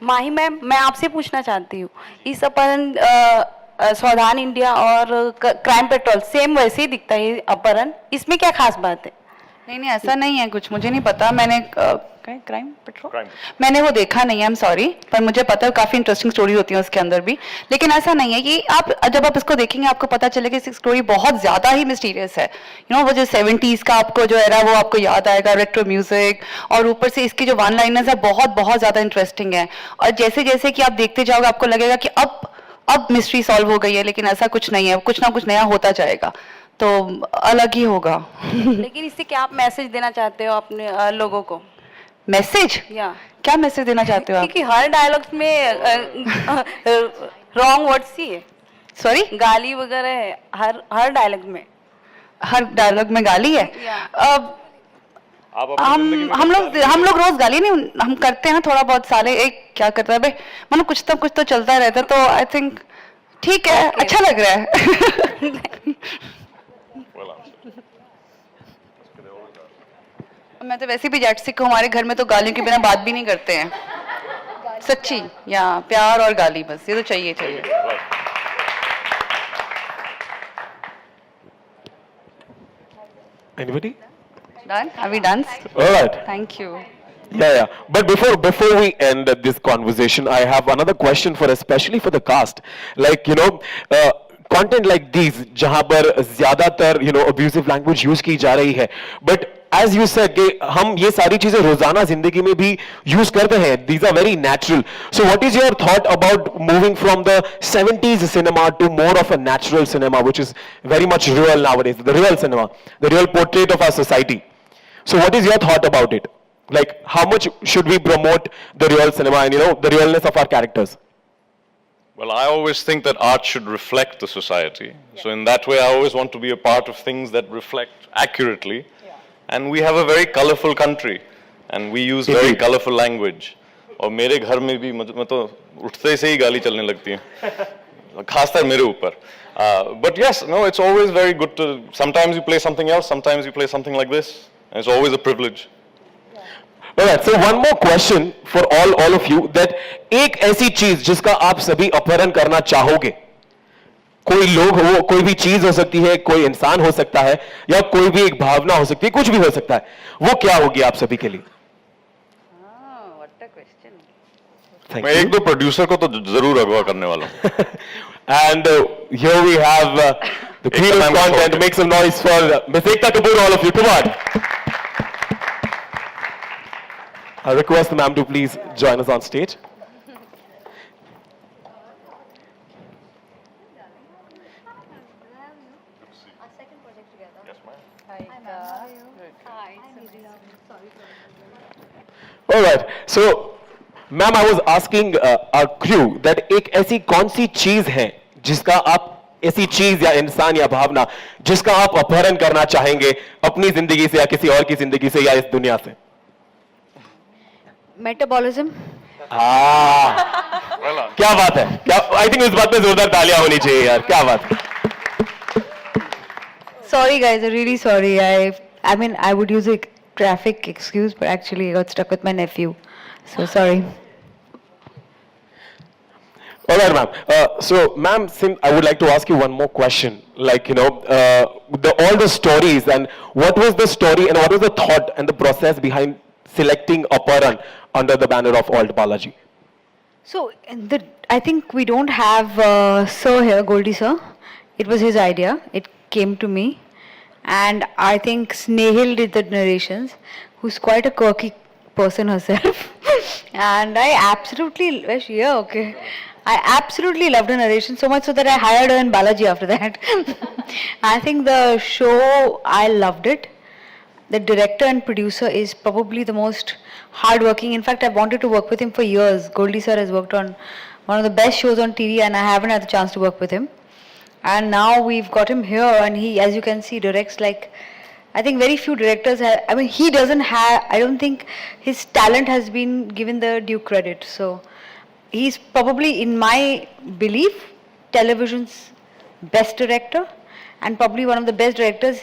माही ma'am, मैं आपसे पूछना चाहती हूँ, इस अपहरण सावधान इंडिया और क्राइम पेट्रोल सेम वैसे ही दिखता है अपहरण, इसमें क्या खास बात है? नहीं नहीं, ऐसा नहीं है कुछ, मुझे नहीं पता। मैंने क्राइम पेट्रोल मैंने वो देखा नहीं है, आई एम सॉरी, पर मुझे पता है काफ़ी इंटरेस्टिंग स्टोरी होती है उसके अंदर भी। लेकिन ऐसा नहीं है कि आप जब आप इसको देखेंगे आपको पता चलेगा कि स्टोरी बहुत ज़्यादा ही मिस्टीरियस है। वो जो 70s का आपको जो era वो आपको याद आएगा, रेट्रो म्यूजिक, और ऊपर से इसकी जो वन लाइनर्स है बहुत बहुत ज़्यादा इंटरेस्टिंग है। और जैसे जैसे कि आप देखते जाओगे आपको लगेगा कि अब मिस्ट्री सॉल्व हो गई है, लेकिन ऐसा कुछ नहीं है, कुछ ना कुछ नया होता जाएगा, तो अलग ही होगा। लेकिन इससे क्या आप मैसेज देना चाहते हो अपने लोगों को? मैसेज? या क्या मैसेज देना चाहते हो आप? क्योंकि हर डायलॉग्स में रॉन्ग वर्ड्स ही है, सॉरी, गाली वगैरह है हर डायलॉग में। हर डायलॉग में गाली है? अब हम लोग रोज गाली नहीं, हम करते हैं थोड़ा बहुत, साले एक क्या करता है भाई, मतलब कुछ तो चलता रहता है, तो आई थिंक ठीक है, अच्छा लग रहा है। मैं तो वैसे भी जेट सिख हूँ, हमारे घर में तो गालियों के बिना बात भी नहीं करते हैं, सच्ची, या प्यार और गाली, बस ये तो चाहिए चाहिए। Anybody? Done? Are we done? All right. Thank you. Yeah. But before we end this conversation, I have another question for especially for the cast. Like content like these, जहाँ पर ज़्यादातर abusive language use की जा रही है, but as you said कि हम ये सारी चीजें रोजाना जिंदगी में भी use करते हैं. These are very natural. So what is your thought about moving from the 70s cinema to more of a natural cinema, which is very much real nowadays, the real cinema, the real portrait of our society? So what is your thought about it? Like, how much should we promote the real cinema and the realness of our characters? Well, I always think that art should reflect the society. Yeah. So in that way, I always want to be a part of things that reflect accurately. Yeah. And we have a very colorful country, and we use very colorful language. और मेरे घर में भी मैं तो उठते से ही गाली चलने लगती है, खासकर मेरे ऊपर. But yes, no, it's always very good to. Sometimes you play something else, sometimes you play something like this. And it's always a privilege. Alright, so one more question for all of you, that एक ऐसी चीज जिसका आप सभी अपहरण करना चाहोगे, कोई लोग हो, कोई भी चीज हो सकती है, कोई इंसान हो सकता है, या कोई भी एक भावना हो सकती है, कुछ भी हो सकता है, वो क्या होगी आप सभी के लिए? मैं एक दो प्रोड्यूसर को तो जरूर अगवा करने वाला हूँ. And here we have the queen of content. Make some noise for Ms. Ekta Kapoor, all of you. Come on. I request the ma'am to please join us on stage. All right. So, ma'am, I was asking our crew that एक ऐसी कौन सी चीज है जिसका आप, ऐसी चीज या इंसान या भावना जिसका आप अपहरण करना चाहेंगे अपनी जिंदगी से या किसी और की जिंदगी से या इस दुनिया से? मेटाबॉलिज्म. क्या बात है, क्या, आई थिंक इस बात पे जोरदार तालियां होनी चाहिए यार, क्या बात. Sorry guys, I'm really sorry. I mean I would use a graphic excuse, but actually I got stuck with my nephew. So sorry. All right, ma'am. So, ma'am, I would like to ask you one more question. Like, all the stories, and what was the story and what was the thought and the process behind selecting Aparan under the banner of Alt Balaji? So, I think we don't have Sir here, Goldie Sir. It was his idea. It came to me. And I think Snehil did the narrations, who's quite a quirky person herself. And I absolutely, I absolutely loved her narration, so much so that I hired her in Balaji after that. I think the show, I loved it. The director and producer is probably the most hardworking. In fact, I've wanted to work with him for years. Goldie sir has worked on one of the best shows on TV, and I haven't had the chance to work with him. And now we've got him here, and he, as you can see, directs like, I think very few directors have, I mean, he doesn't have, I don't think his talent has been given the due credit. So he's probably, in my belief, television's best director. and probably one of the best directors.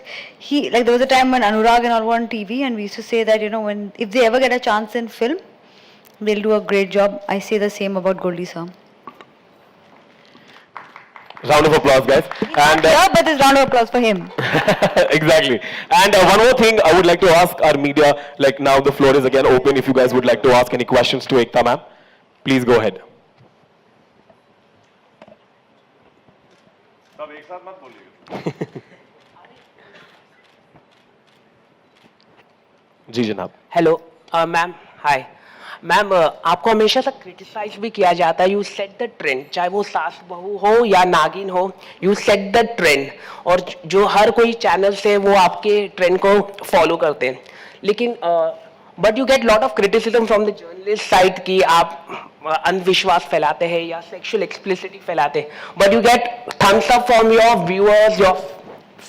He, like, there was a time when Anurag and all were on TV, and we used to say that, you know, when if they ever get a chance in film, they'll do a great job. I say the same about Goldie sir. Round of applause, guys. And Yeah, but there's round of applause for him. exactly. And one more thing I would like to ask our media, like now the floor is again open. If you guys would like to ask any questions to Ekta ma'am, please go ahead. जी जनाब. Hello ma'am, hi ma'am. आपको हमेशा से criticise भी किया जाता है. You set the trend, चाहे वो सास बहू हो या नागिन हो, यू सेट द ट्रेंड. और जो हर कोई चैनल से वो आपके ट्रेंड को फॉलो करते हैं. लेकिन but you get lot of criticism from the journalist side कि आप अंधविश्वास फैलाते हैं या सेक्सुअल एक्सप्लिसिटी फैलाते हैं. But you get thumbs up from your viewers, your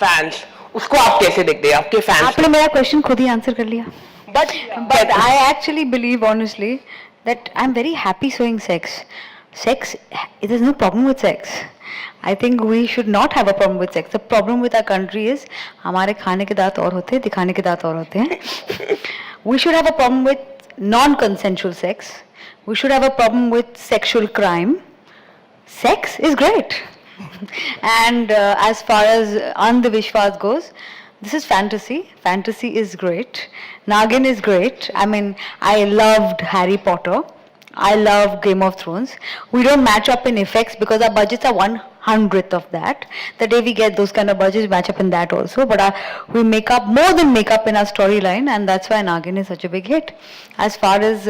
fans. उसको आप कैसे देखते हैं, आपके फैंस? आपने मेरा क्वेश्चन खुद ही आंसर कर लिया. But I actually believe honestly that I'm very happy showing sex. Sex, there's no problem with sex. I think we should not have a problem with sex. The problem with our country is हमारे खाने के दांत और होते हैं, दिखाने के दांत और होते हैं. We should have a problem with non-consensual sex. We should have a problem with sexual crime. Sex is great. And as far as Andhvishwas goes, this is fantasy. Fantasy is great. Nagin is great. I mean, I loved Harry Potter. I love Game of Thrones. We don't match up in effects because our budgets are 1/100th of that. The day we get those kind of budgets, match up in that also. But we make up, more than make up in our storyline, and that's why Nagin is such a big hit. As far as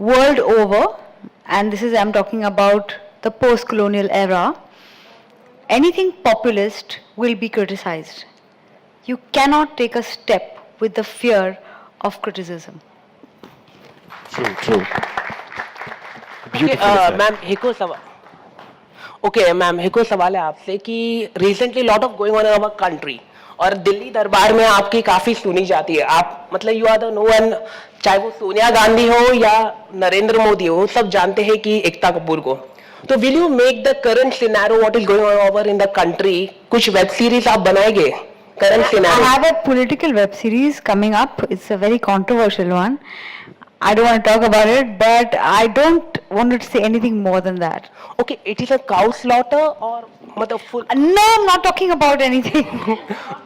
world over, and this is, I'm talking about the post-colonial era, anything populist will be criticized. You cannot take a step with the fear of criticism. True. Beautiful. Ma'am हिको सवाल. Okay ma'am, हिको सवाल है आपसे कि recently lot of going on in our country, और दिल्ली दरबार में आपकी काफी सुनी जाती है. आप मतलब you are the no one, चाहे वो सोनिया गांधी हो या नरेंद्र मोदी हो, सब जानते हैं कि एकता कपूर को. तो will you make the current scenario what is going on over in the country, कुछ वेब सीरीज आप बनाएंगे current I scenario? have a political web series coming up. It's a very controversial one. I don't want to talk about it, but I don't want to say anything more than that. Okay, it is a cow slaughter or मतलब full? No, I'm not talking about anything.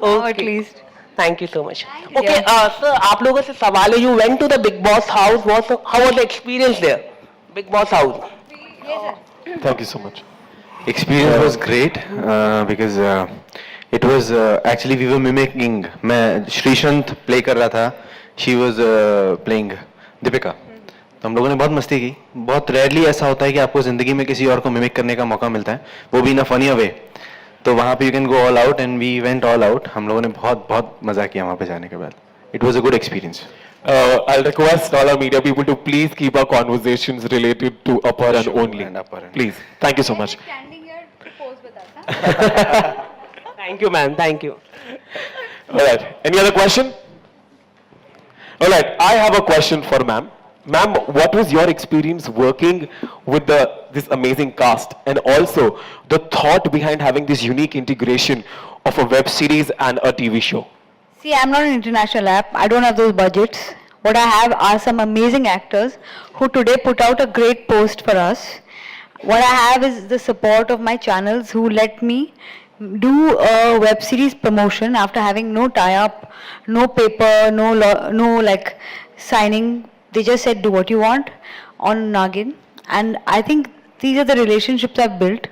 Now at least. Thank you so much. Okay, sir, आप लोगों से सवाल है. You went to the Big Boss house. How was the experience there? Big Boss house. Thank you so much. Experience was great because it was actually we were mimicking. मैं श्रीशंत play कर रहा था. She was playing Deepika. तो हम लोगों ने बहुत मस्ती की. बहुत रेयरली ऐसा होता है कि आपको जिंदगी में किसी और को मिमिक करने का मौका मिलता है, वो भी इन अ फनी वे. तो वहाँ पे you can go all out and we went all out. हम लोगों ने बहुत मजा किया वहाँ पे जाने के बाद. It was a good experience. I'll request all our media people to please keep our conversations related to Aparan only. And Aparan. Please. Thank you so much. Standing here to pose with us. Thank you, ma'am. Thank you. All right. Any other question? All right. I have a question for ma'am. Ma'am, what was your experience working with this amazing cast, and also the thought behind having this unique integration of a web series and a TV show? See, I'm not an international app. I don't have those budgets. What I have are some amazing actors who today put out a great post for us. What I have is the support of my channels who let me do a web series promotion after having no tie-up, no paper, no like signing. They just said do what you want on Nagin, and I think these are the relationships I've built.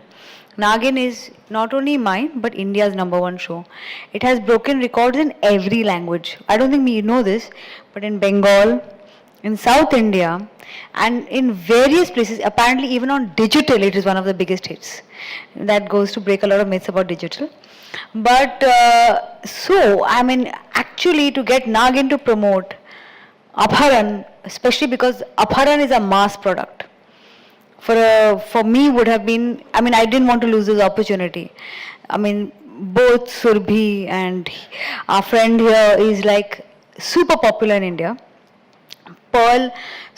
Nagin is not only mine but India's #1 show. It has broken records in every language. I don't think you know this, but in Bengal, in South India, and in various places, apparently even on digital, it is one of the biggest hits. That goes to break a lot of myths about digital. But so, I mean, actually to get Nagin to promote Aparan, especially because Aparan is a mass product. For me would have been, I mean, I didn't want to lose this opportunity. I mean, both Surbhi and our friend here is like super popular in India. Pearl,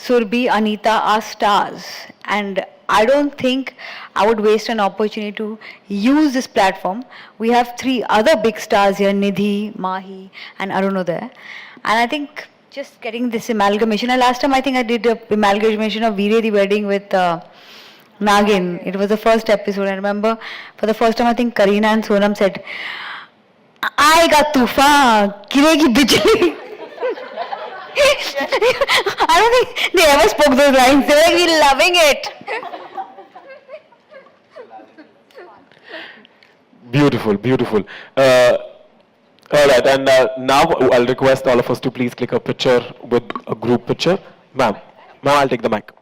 Surbhi, Anita are stars, and I don't think I would waste an opportunity to use this platform. We have 3 other big stars here, Nidhi, Mahi, and Arunodaya. And I think just getting this amalgamation. And last time I think I did a amalgamation of Veere the Wedding with Nagin. It was the first episode. I remember for the first time I think Kareena and Sonam said, आएगा तूफान गिरेगी बिजली. I don't think they ever spoke those lines. They were like, we're loving it. Beautiful, beautiful. All right, and now I'll request all of us to please click a picture with a group picture. Ma'am, I'll take the mic.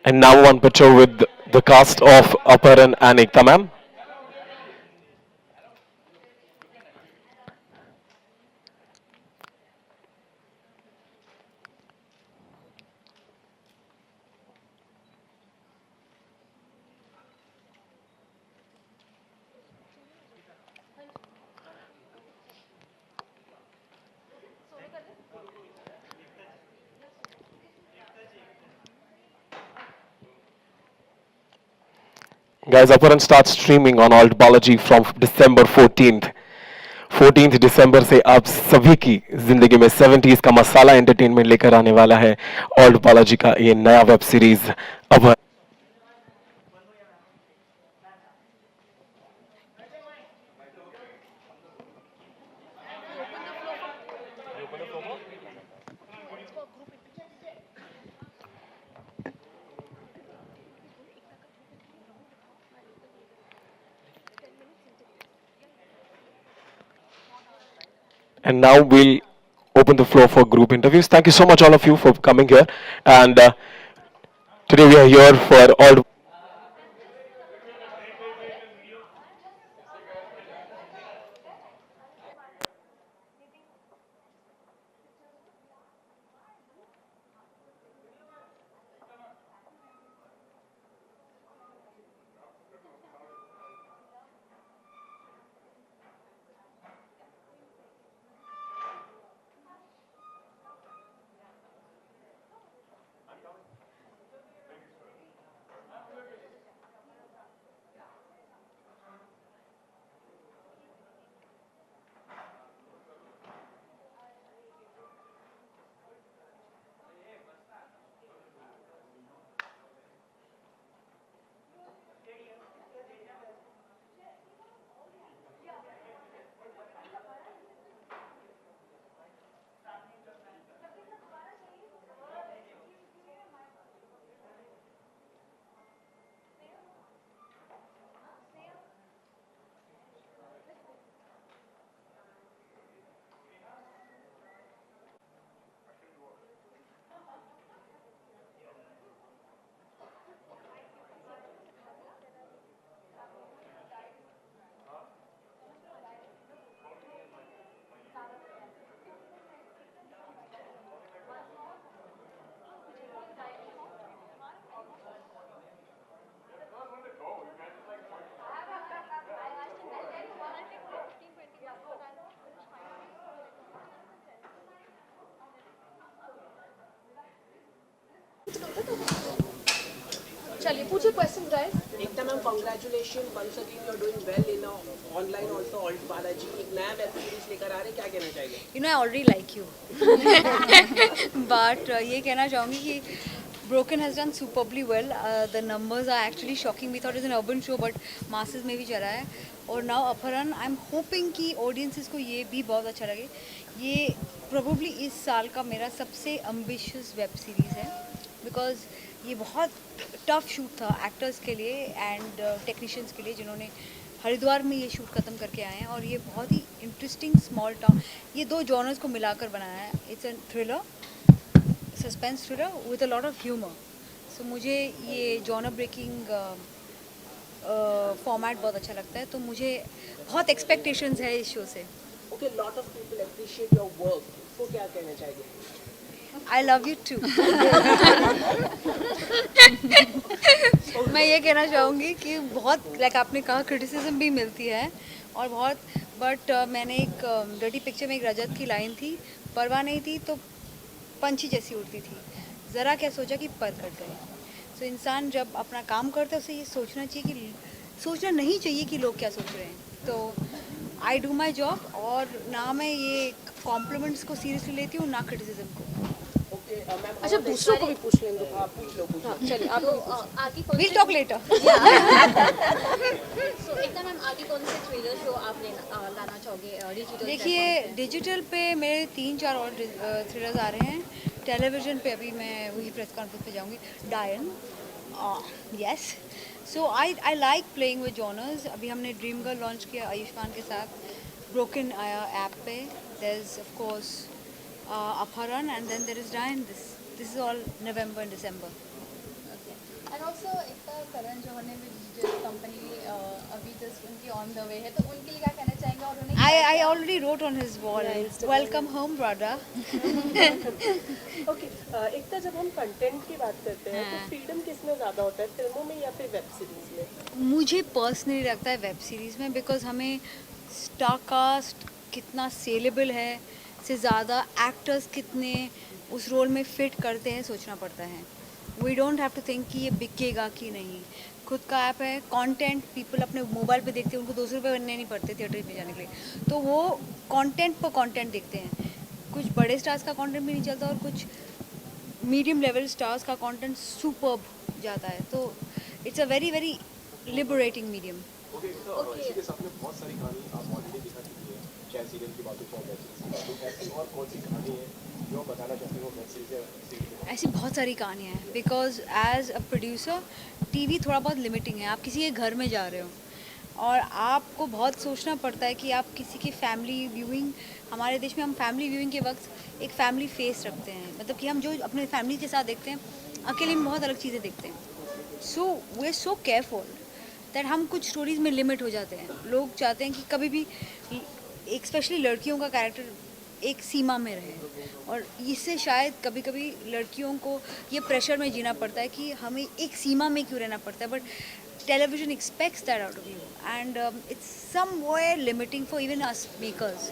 And now one picture with the cast of Aparan and Ekta ma'am. Guys, Aparan starts streaming on Altbalaji from December 14th. 14th दिसंबर से आप सभी की जिंदगी में 70s का मसाला entertainment लेकर आने वाला है ऑल्ड बालाजी का ये नया वेब सीरीज अब And now we'll open the floor for group interviews. Thank you so much, all of you, for coming here. And today we are here for all. चलिए पूछिए question guys. Ekta ma'am, congratulations once again. You're doing well in online also. Alt Balaji एक नया web series लेकर आ रहे, क्या कहना चाहिए? You know, I already like you. But ये कहना चाहूँगी कि Broken has done superbly well. The numbers are actually shocking. We thought it was an urban show, but masses में भी चला है. और now Aparan, I'm hoping कि audiences को ये भी बहुत अच्छा लगे. ये probably इस साल का मेरा सबसे ambitious web series है, because ये बहुत टफ शूट था एक्टर्स के लिए एंड टेक्नीशियंस के लिए जिन्होंने हरिद्वार में ये शूट ख़त्म करके आए हैं. और ये बहुत ही इंटरेस्टिंग स्मॉल टाउन, ये 2 जॉनर्स को मिलाकर बनाया है. It's a thriller, suspense thriller with a lot of humour. So मुझे ये जॉनर ब्रेकिंग फॉर्मेट बहुत अच्छा लगता है, तो मुझे बहुत एक्सपेक्टेशंस है इस शो से. Okay, lot of people appreciate your work. So क्या कहना चाहेंगे? I love you too. मैं ये कहना चाहूँगी कि बहुत लाइक आपने कहा क्रिटिसिज्म भी मिलती है और बहुत, बट मैंने एक डर्टी पिक्चर में एक रजत की लाइन थी, परवाह नहीं थी तो पंछी जैसी उड़ती थी, ज़रा क्या सोचा कि पर कट गए. तो इंसान जब अपना काम करता है उसे ये सोचना चाहिए कि सोचना नहीं चाहिए कि लोग क्या सोच रहे हैं. तो आई डू माई जॉब, और ना मैं ये कॉम्प्लीमेंट्स को सीरियसली लेती हूँ ना क्रिटिसिज्म को. Okay, मैम अच्छा दूसरों को भी पूछ लेंगे. आप पूछ लो. चलिए आप आगे कौन will talk later. So Ekta ma'am आगे कौन से थ्रिलर शो आप लाना चाहोगे डिजिटल? देखिए डिजिटल पे मेरे 3-4 और थ्रिलर्स आ रहे हैं. टेलीविज़न पे अभी मैं वही प्रेस कॉन्फ्रेंस पे जाऊंगी. डायन, yes. So I like playing with genres. अभी हमने ड्रीम गर्ल लॉन्च किया आयुष्मान के साथ. ब्रोकन आया ऐप पे. There is of course Apharan and then there is Dayan. This is all November and December. And also Ekta Karan Johar ने भी डिजिटल कंपनी अभी जस्ट उनकी ऑन द वे है, तो उनके लिए क्या कहना चाहेंगे? और उन्हें I already wrote on his wall, welcome home brother. Okay Ekta जब हम कंटेंट की बात करते हैं तो फ्रीडम किसमें ज़्यादा होता है, फिल्मों में या फिर वेब सीरीज में? मुझे पर्सनली लगता है वेब सीरीज़ में, बिकॉज हमें स्टार कास्ट कितना सेलेबल है से ज़्यादा एक्टर्स कितने उस रोल में फिट करते हैं सोचना पड़ता है. We don't have to think कि ये बिकेगा कि नहीं. खुद का ऐप है, कंटेंट पीपल अपने मोबाइल पे देखते हैं, उनको 200 रुपये बनने नहीं पड़ते थिएटर में जाने के लिए, तो वो कंटेंट पर कंटेंट देखते हैं. कुछ बड़े स्टार्स का कंटेंट भी नहीं चलता और कुछ मीडियम लेवल स्टार्स का कंटेंट सुपर्ब जाता है. तो it's a very very liberating medium. ऐसी बहुत सारी कहानियाँ हैं, because as a producer TV थोड़ा बहुत लिमिटिंग है. आप किसी के घर में जा रहे हो और आपको बहुत सोचना पड़ता है कि आप किसी की फैमिली व्यूइंग, हमारे देश में हम फैमिली व्यूइंग के वक्त एक फैमिली फेस रखते हैं, मतलब कि हम जो अपने फैमिली के साथ देखते हैं अकेले में बहुत अलग चीज़ें देखते हैं. So we are so careful that हम कुछ स्टोरीज़ में लिमिट हो जाते हैं. लोग चाहते हैं कि कभी भी एक स्पेशली लड़कियों का कैरेक्टर एक सीमा में रहे, और इससे शायद कभी कभी लड़कियों को ये प्रेशर में जीना पड़ता है कि हमें एक सीमा में क्यों रहना पड़ता है. But television expects that out of you, and it's somewhere limiting for even us makers.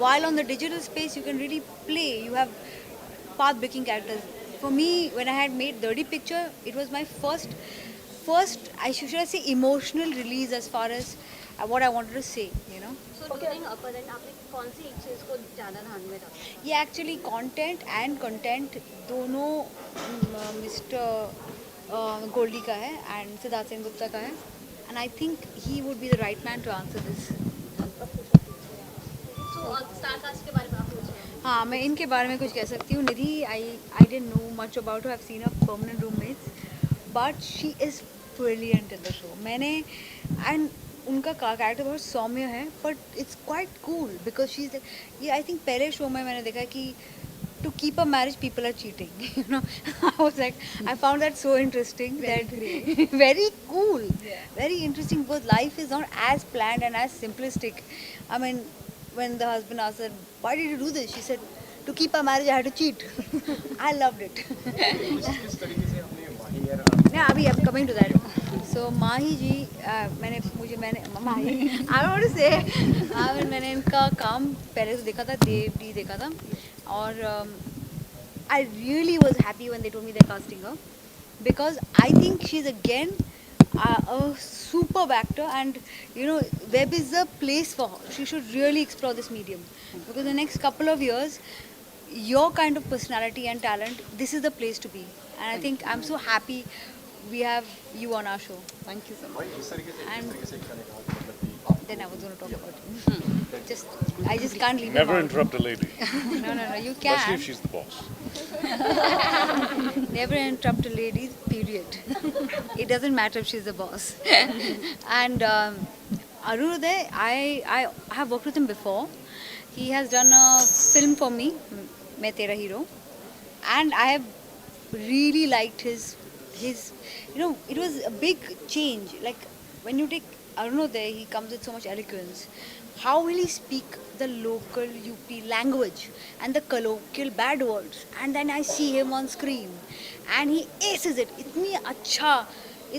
While on the digital space you can really play, you have path breaking characters. For me, when I had made Dirty Picture, it was my first I should I say emotional release as far as what I wanted to say, you know. So during अपहरण आपने कौन सी एक चीज़ को ज़्यादा ध्यान में रखा? ये एक्चुअली कंटेंट एंड कंटेंट दोनों मिस्टर गोल्डी का है एंड सिद्धार्थ सेन गुप्ता का है, and I think he would be the right man to answer this. So star cast के बारे में आप पूछ रहे हैं. हाँ, मैं इनके बारे में कुछ कह सकती हूँ. Nidhi, I didn't know much about her. I have seen a permanent roommates, but she is brilliant in the show. मैंने एंड उनका कैरेक्टर बहुत सौम्य है, but it's quite cool because she is ये आई थिंक पहले शो में मैंने देखा कि to keep a marriage people are cheating, you know. I was like, I found that so interesting, very cool, very interesting, because life is not as planned and as simplistic. I mean, when the husband asked her, why did you do this, she said, to keep a marriage I had to cheat. I loved it. Yeah, अभी I'm coming to that. So माही जी, मैंने माही I want to say, मैंने इनका काम पहले तो देखा था, देव देखा था, और I really was happy when they told me they're casting her, because I think she's again a superb actor, and you know, web is the place for her. She should really explore this medium, because the next couple of years, your kind of personality and talent, this is the place to be, and I think I'm so happy we have you on our show. Thank you so much. And then I was going to talk about you. I just can't leave Never him out. interrupt a lady, No, you especially can. if she's the boss. Never interrupt a lady, period. It doesn't matter if she's the boss. And Arunoday, I have worked with him before. He has done a film for me, Main Tera Hero, and I have really liked his you know, it was a big change. Like, when you take Arunodaya, he comes with so much eloquence. How will he speak the local UP language and the colloquial bad words? And then I see him on screen, and he aces it. इतनी अच्छा,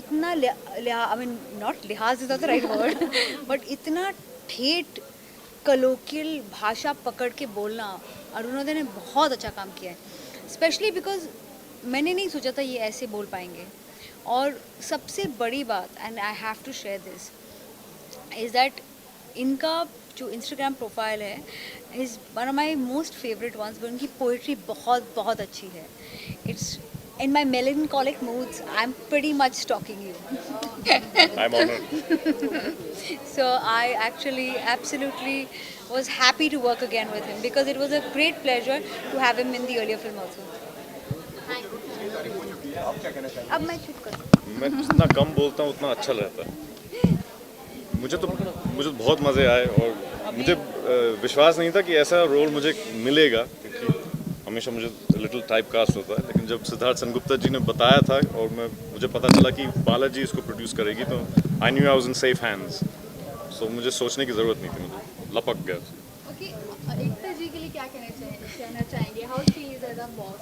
इतना I mean not लिहाज is not the right word, but इतना ठेठ colloquial भाषा पकड़ के बोलना अरुणोदय ने बहुत अच्छा काम किया है. स्पेशली बिकॉज मैंने नहीं सोचा था ये ऐसे बोल पाएंगे. और सबसे बड़ी बात, and I have to share this, is that इनका जो इंस्टाग्राम प्रोफाइल है is one of my most favourite ones. उनकी पोइट्री बहुत बहुत अच्छी है. It's in my melancholic moods, I'm pretty much stalking you. I'm honored. So I actually absolutely was happy to work again with him because it was a great pleasure to have him in the earlier film also. अब मैं चुप कर. मैं जितना कम बोलता हूँ उतना अच्छा रहता है. मुझे बहुत मज़े आए और मुझे विश्वास नहीं था कि ऐसा रोल मुझे मिलेगा, क्योंकि हमेशा मुझे लिटिल टाइप कास्ट होता है. लेकिन जब सिद्धार्थ सेनगुप्ता जी ने बताया था और मुझे पता चला कि बालाजी इसको प्रोड्यूस करेगी, तो I knew I was in safe hands. So मुझे सोचने की ज़रूरत नहीं थी, मुझे लपक गया. ओके, एकता जी के लिए क्या कहना चाहेंगे? How she is as a boss?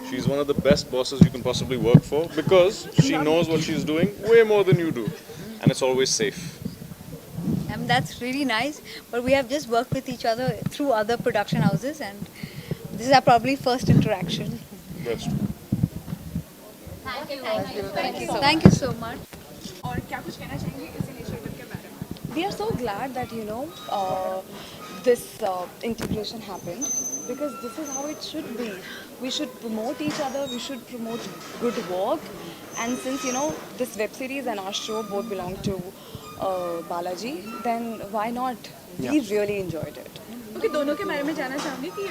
She is one of the best bosses you can possibly work for because she knows what she's doing way more than you do, and it's always safe. That's really nice. But we have just worked with each other through other production houses, and this is our probably first interaction. That's true. Thank you so much. और क्या कुछ कहना चाहेंगे इस initiative के बारे में? We are so glad that this integration happened, because this is how it should be. We should promote each other, we should promote good work, and since this web series and our show both belong to Balaji, then why not? We really enjoyed it. Okay, दोनों के बारे में जानना चाहूँगी कि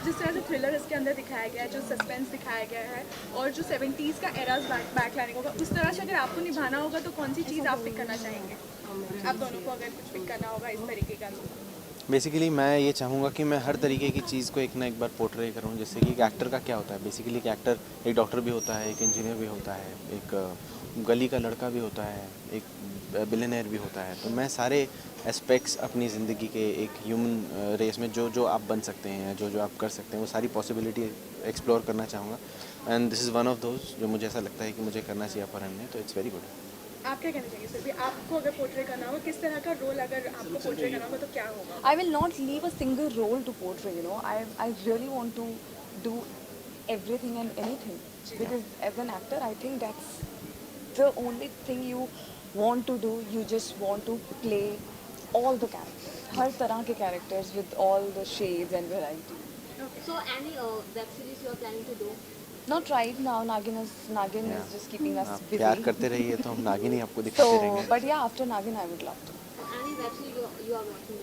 जिस तरह से थ्रिलर इसके अंदर दिखाया गया है, जो सस्पेंस दिखाया गया है, और जो 70s का एराज बैक लाने होगा, उस तरह से अगर आपको निभाना होगा तो कौन सी चीज़ आप पिक करना चाहेंगे? आप दोनों को अगर कुछ पिक करना होगा इस तरीके का. बेसिकली मैं ये चाहूँगा कि मैं हर तरीके की चीज़ को एक ना एक बार पोर्ट्रे करूँ. जैसे कि एक एक्टर का क्या होता है, बेसिकली एक एक्टर एक डॉक्टर भी होता है, एक इंजीनियर भी होता है, एक गली का लड़का भी होता है, एक बिलियनर भी होता है. तो मैं सारे एस्पेक्ट्स अपनी ज़िंदगी के एक ह्यूमन रेस में जो आप बन सकते हैं, जो आप कर सकते हैं, वो सारी पॉसिबिलिटी एक्सप्लोर करना चाहूँगा. And this is one of those जो मुझे ऐसा लगता है कि मुझे करना चाहिए अपहरण में. तो इट्स वेरी गुड. आप क्या कहना चाहिए सर? आपको अगर पोर्ट्रे करना हो, किस तरह का रोल अगर आपको पोर्ट्रे करना होगा तो क्या होगा? I will not leave a single role to portray, I really want to do everything and anything, because as an actor I think that's the only thing you want to do. You just want to play all the characters, हर तरह के characters with all the shades and variety. So any web series you are planning to do? Not right now. Nagin is just keeping us busy. प्यार करते रहिए तो हम नागिन ही आपको दिखाते So, रहेंगे. but yeah, after Nagin I would love to. Any web series you are watching?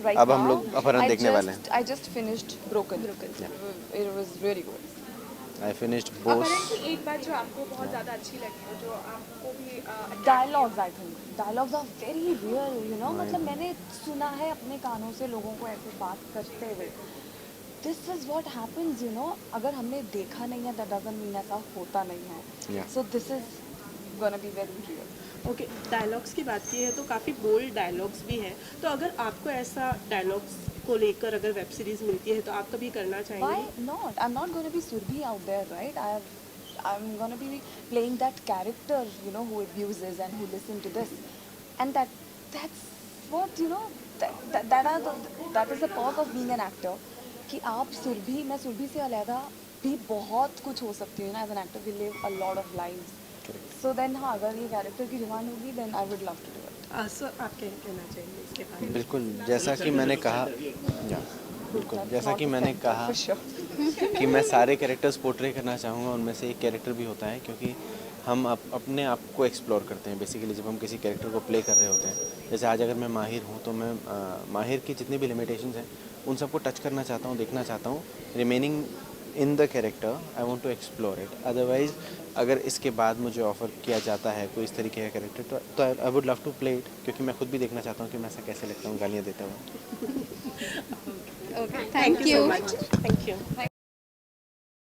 Right अब हम now, लोग अपहरण देखने वाले हैं. I just finished Broken. It was really good. I finished both. अपहरण की एक बात जो आपको बहुत ज़्यादा अच्छी लगी हो, जो आपको भी Dialogues, I think. Dialogues are very real, मतलब मैंने सुना है अपने कानों से लोगों को ऐसे बात करते हुए. This is what happens, अगर हमने देखा नहीं है, that doesn't mean ऐसा होता नहीं है. Yeah. So this is gonna be very real. Okay, dialogues की बात की है तो काफ़ी बोल्ड डायलॉग्स भी हैं. तो अगर आपको ऐसा डायलॉग्स को लेकर अगर वेब सीरीज मिलती है तो आप कभी करना चाहेंगे? Why not? I'm not gonna be Surbhi out there, right? I'm gonna be playing that character, who abuses and who listen to this, and that's what that is the perk of being an actor. कि आप सुरभि, मैं सुरभि से अलग भी बहुत कुछ हो सकती हूँ ना. As an actor we live a lot of lives. So then हाँ, अगर ये कैरेक्टर की डिमांड होगी then I would love to do it. Sir आप क्या कहना चाहेंगे इसके बारे में? बिल्कुल, जैसा कि मैंने कहा, जैसा कि मैंने कहा कि मैं सारे कैरेक्टर्स पोर्ट्रे करना चाहूँगा. उनमें से एक कैरेक्टर भी होता है, क्योंकि हम अपने आप को एक्सप्लोर करते हैं. बेसिकली जब हम किसी कैरेक्टर को प्ले कर रहे होते हैं, जैसे आज अगर मैं माहिर हूँ तो मैं माहिर की जितनी भी लिमिटेशंस हैं उन सबको टच करना चाहता हूँ, देखना चाहता हूँ. Remaining in the character I want to explore it. Otherwise अगर इसके बाद मुझे ऑफ़र किया जाता है कोई इस तरीके का कैरेक्टर तो I would love to play it, क्योंकि मैं खुद भी देखना चाहता हूँ कि मैं ऐसा कैसे लगता हूँ गालियाँ देता हूँ. Okay, thank you. Thank you.